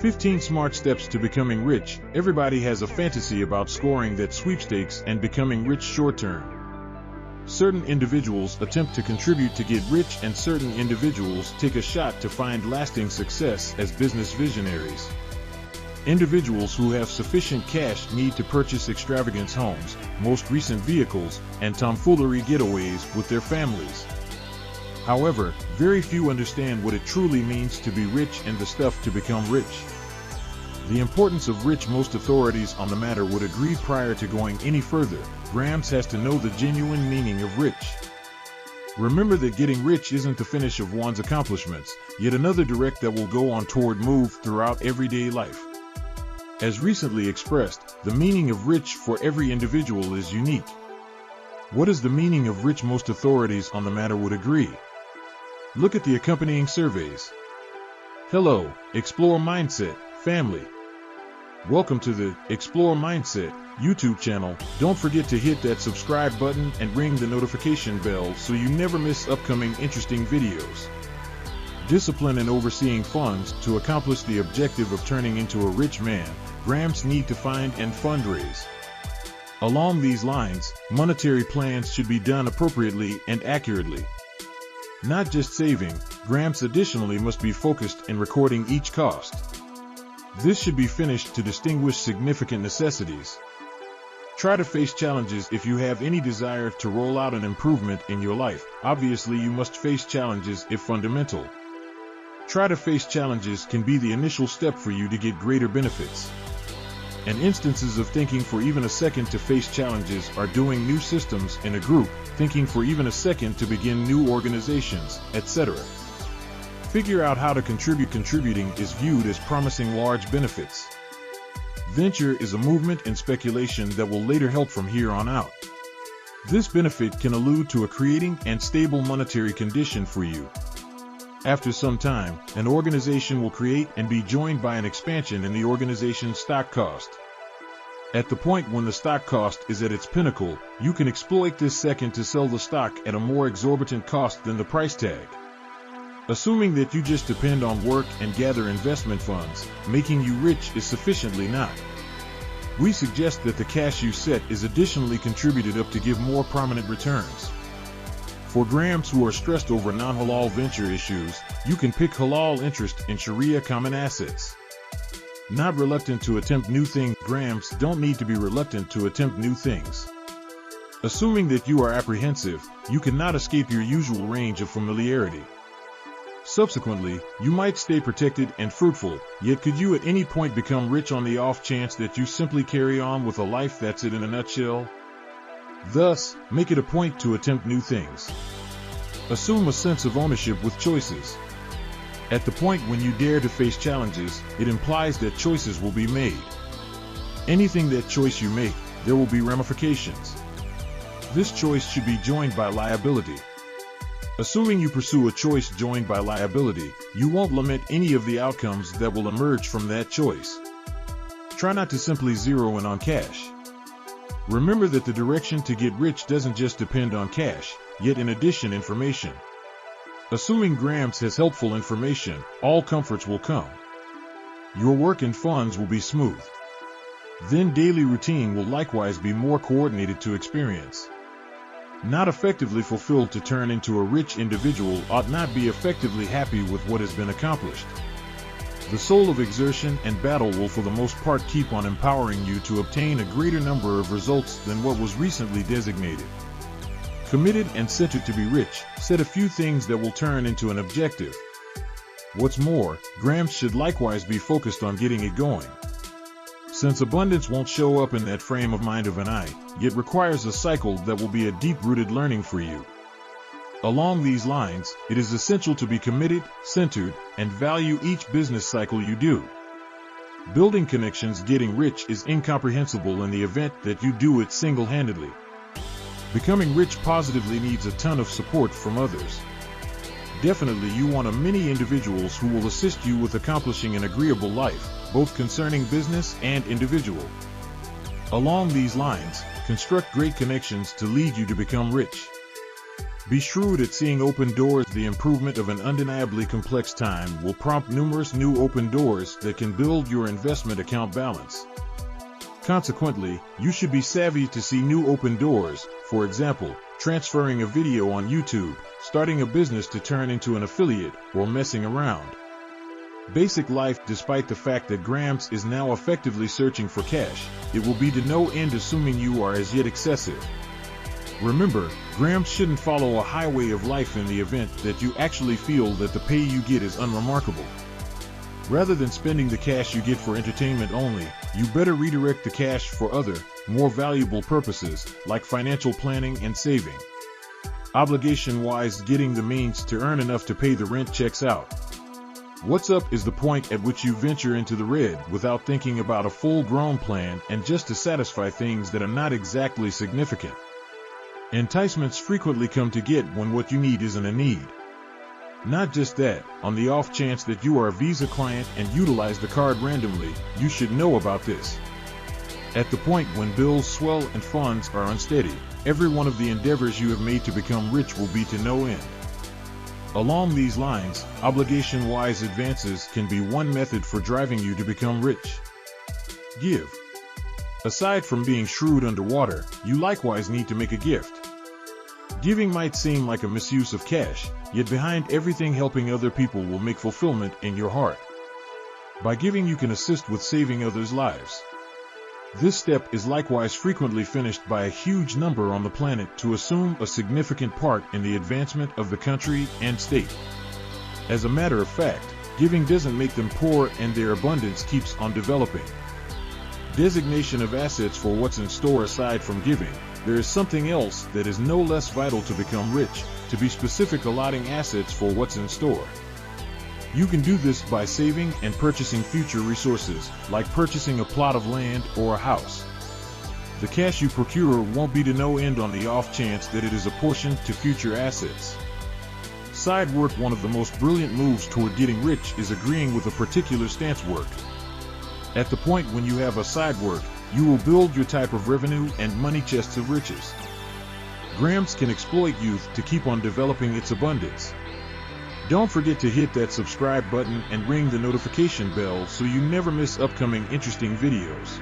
15 Smart Steps to Becoming Rich. Everybody has a fantasy about scoring that sweepstakes and becoming rich short-term. Certain individuals attempt to contribute to get rich, and certain individuals take a shot to find lasting success as business visionaries. Individuals who have sufficient cash need to purchase extravagant homes, most recent vehicles, and tomfoolery getaways with their families. However, very few understand what it truly means to be rich and the stuff to become rich. The importance of rich. Most authorities on the matter would agree. Prior to going any further, Grams has to know the genuine meaning of rich. Remember that getting rich isn't the finish of one's accomplishments, yet another direct that will go on toward move throughout everyday life. As recently expressed, the meaning of rich for every individual is unique. What is the meaning of rich? Most authorities on the matter would agree. Look at the accompanying surveys. Hello, Explore Mindset family. Welcome to the Explore Mindset YouTube channel. Don't forget to hit that subscribe button and ring the notification bell so you never miss upcoming interesting videos. Discipline and overseeing funds. To accomplish the objective of turning into a rich man, Grams need to find and fundraise. Along these lines, monetary plans should be done appropriately and accurately. Not just saving, Grams additionally must be focused in recording each cost. This should be finished to distinguish significant necessities. Try to face challenges if you have any desire to roll out an improvement in your life. Obviously, you must face challenges if fundamental. Try to face challenges can be the initial step for you to get greater benefits. And instances of thinking for even a second to face challenges are doing new systems in a group, thinking for even a second to begin new organizations, etc. Figure out how to contribute. Contributing is viewed as promising large benefits. Venture is a movement and speculation that will later help from here on out. This benefit can allude to a creating and stable monetary condition for you. After some time, an organization will create and be joined by an expansion in the organization's stock cost. At the point when the stock cost is at its pinnacle, you can exploit this second to sell the stock at a more exorbitant cost than the price tag. Assuming that you just depend on work and gather investment funds, making you rich is sufficiently not. We suggest that the cash you set is additionally contributed up to give more prominent returns. For Grams who are stressed over non-halal venture issues, you can pick halal interest in Sharia common assets. Not reluctant to attempt new things. Grams don't need to be reluctant to attempt new things. Assuming that you are apprehensive, you cannot escape your usual range of familiarity. Subsequently, you might stay protected and fruitful, yet could you at any point become rich on the off chance that you simply carry on with a life that's it in a nutshell? Thus, make it a point to attempt new things. Assume a sense of ownership with choices. At the point when you dare to face challenges, it implies that choices will be made. Anything that choice you make, there will be ramifications. This choice should be joined by liability. Assuming you pursue a choice joined by liability, you won't lament any of the outcomes that will emerge from that choice. Try not to simply zero in on cash. Remember that the direction to get rich doesn't just depend on cash, yet in addition information. Assuming Grams has helpful information, all comforts will come. Your work and funds will be smooth. Then daily routine will likewise be more coordinated to experience. Not effectively fulfilled to turn into a rich individual ought not be effectively happy with what has been accomplished. The soul of exertion and battle will for the most part keep on empowering you to obtain a greater number of results than what was recently designated. Committed and centered to be rich, set a few things that will turn into an objective. What's more, Grams should likewise be focused on getting it going. Since abundance won't show up in that frame of mind of an eye, yet requires a cycle that will be a deep-rooted learning for you. Along these lines, it is essential to be committed, centered, and value each business cycle you do. Building connections. Getting rich is incomprehensible in the event that you do it single-handedly. Becoming rich positively needs a ton of support from others. Definitely you want many individuals who will assist you with accomplishing an agreeable life, both concerning business and individual. Along these lines, construct great connections to lead you to become rich. Be shrewd at seeing open doors. The improvement of an undeniably complex time will prompt numerous new open doors that can build your investment account balance. Consequently, you should be savvy to see new open doors, for example, transferring a video on YouTube, starting a business to turn into an affiliate, or messing around. Basic life. Despite the fact that Gramps is now effectively searching for cash, it will be to no end assuming you are as yet excessive. Remember, Gramps shouldn't follow a highway of life in the event that you actually feel that the pay you get is unremarkable. Rather than spending the cash you get for entertainment only, you better redirect the cash for other, more valuable purposes, like financial planning and saving. Obligation-wise, getting the means to earn enough to pay the rent checks out. What's up is the point at which you venture into the red without thinking about a full-grown plan and just to satisfy things that are not exactly significant. Enticements frequently come to get when what you need isn't a need. Not just that, on the off chance that you are a Visa client and utilize the card randomly, you should know about this. At the point when bills swell and funds are unsteady, every one of the endeavors you have made to become rich will be to no end. Along these lines, obligation-wise advances can be one method for driving you to become rich. Give. Aside from being shrewd underwater, you likewise need to make a gift. Giving might seem like a misuse of cash, yet behind everything, helping other people will make fulfillment in your heart. By giving, you can assist with saving others' lives. This step is likewise frequently finished by a huge number on the planet to assume a significant part in the advancement of the country and state. As a matter of fact, giving doesn't make them poor, and their abundance keeps on developing. Designation of assets for what's in store. Aside from giving, there is something else that is no less vital to become rich, to be specific, allotting assets for what's in store. You can do this by saving and purchasing future resources, like purchasing a plot of land or a house. The cash you procure won't be to no end on the off chance that it is apportioned to future assets. Side work. One of the most brilliant moves toward getting rich is agreeing with a particular stance work. At the point when you have a side work, you will build your type of revenue and money chests of riches. Gramps can exploit youth to keep on developing its abundance. Don't forget to hit that subscribe button and ring the notification bell so you never miss upcoming interesting videos.